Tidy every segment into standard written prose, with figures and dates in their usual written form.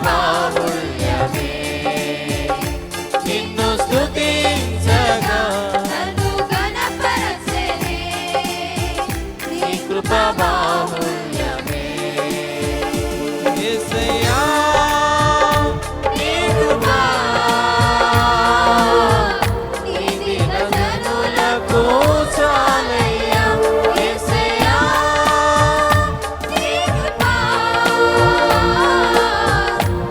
బాహుళ్యమే నిన్ను స్తుతించగా నన్ను ఘనపరచెనే నీ కృప బాహుళ్యమే యేసయ్యా నీ కృప నీ దినజనులకు చాలయ్యా యేసయ్యా నీ కృప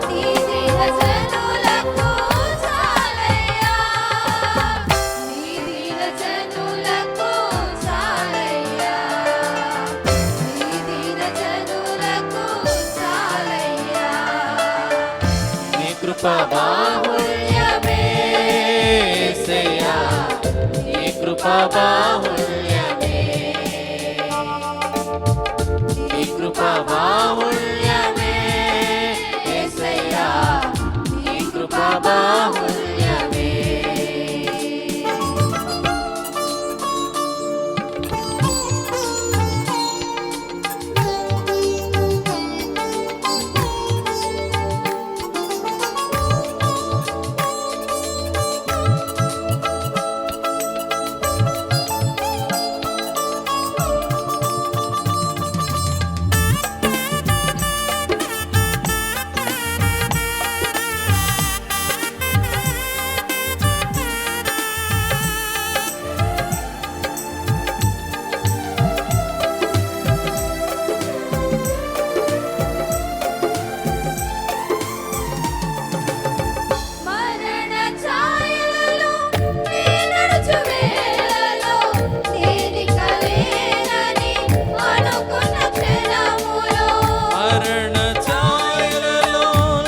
నీ దినజనులకు చాలయ్యా నీ దినజనులకు చాలయ్యా నీ దినజనులకు చాలయ్యా నీ కృప బాహుళ్యమే యేసయ్యా నీ కృప బాహుళ్యమే నీ కృప బాహుళ్యమే యేసయ్యా నీ కృప బాహుళ్యమే మరణ ఛాయలలో నీ నడుచు వేళలో తేలిక లేనని అనుకున్న క్షణములో మరణ ఛాయలలో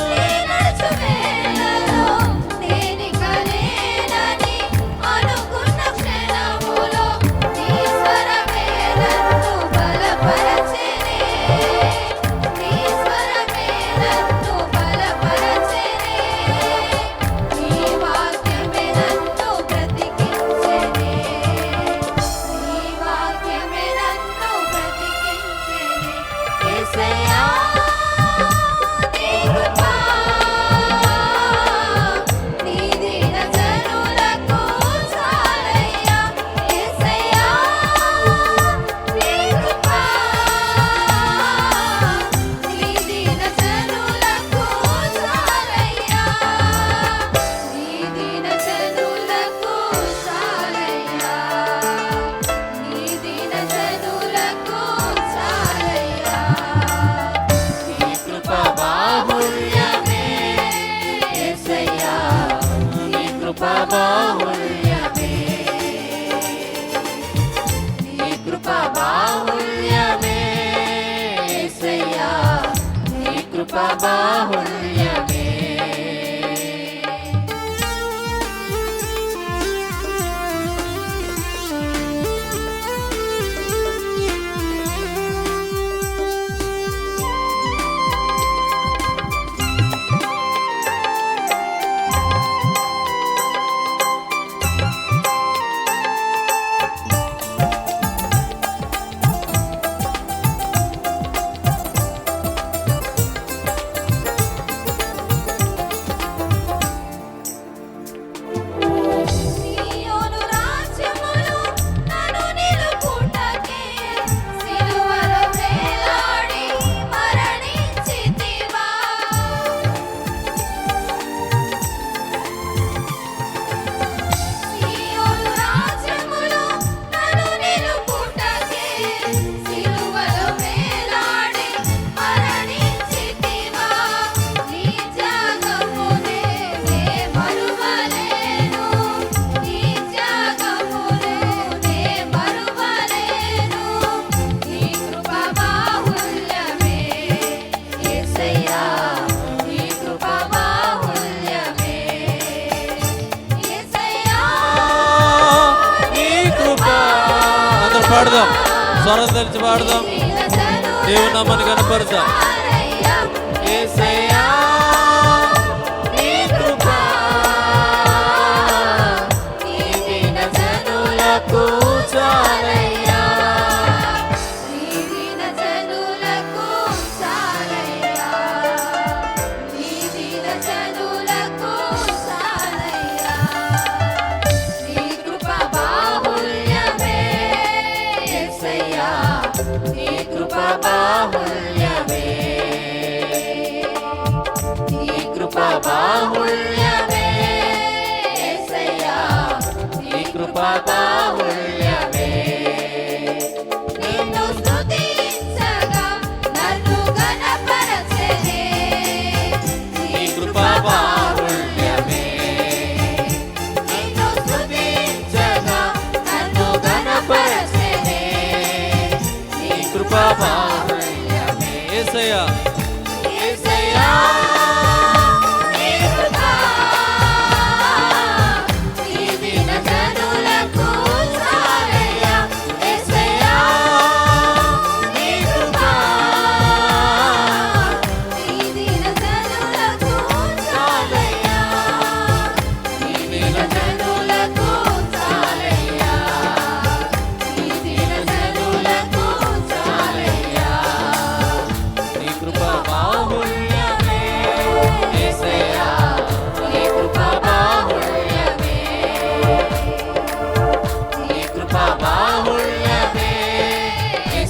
నీ నడుచు వేళలో తేలిక లేనని అనుకున్న క్షణములో నీ స్వరమే నన్ను బలపరచెనే నీ స్వరమే నన్ను బలపరచెనే నీ వాక్యమే నన్ను బ్రతికించెనే నీ వాక్యమే నన్ను బ్రతికించెనే యేసయ్యా నీ కృప నీ దినజనులకు చాలయ్యా యేసయ్యా నీ కృప నీ దినజనులకు చాలయ్యా నీ దినజనులకు చాలయ్యా నీ దినజనులకు చాలయ్యా నీ కృప బాహుళ్యమే యేసయ్యా నీ కృప బాహుళ్యమే నీ కృప బాహుళ్యమే యేసయ్యా నీ కృప బాహుళ్యమే సియోను రాజ్యములో నన్ను నిలుపుటకే సిలువలో వేలాడి మరణించితివా సియోను రాజ్యములో నన్ను నిలుపుటకే సిలువలో వేలాడి మరణించితివా నీ త్యాగమునే నే మరువలేను నీ త్యాగమునే నే మరువలేను నీ కృప బాహుళ్యమే యేసయ్యా నీ కృప బాహుళ్యమే యేసయ్యా నీ కృప అందరూ పాడదాం స్వరం తెరిచి పాడదాం దేవుని నామాన్ని కనపరుద్దాం యేసయ్యా నీ కృప నీ దినజనులకు చాలయ్యా నీ దినజనులకు చాలయ్యా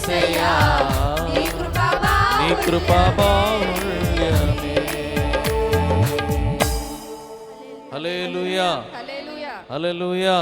యేసయ్యా నీ కృప నీ కృపా బాహుళ్యమే. హల్లెలూయా హల్లెలూయా హల్లెలూయా.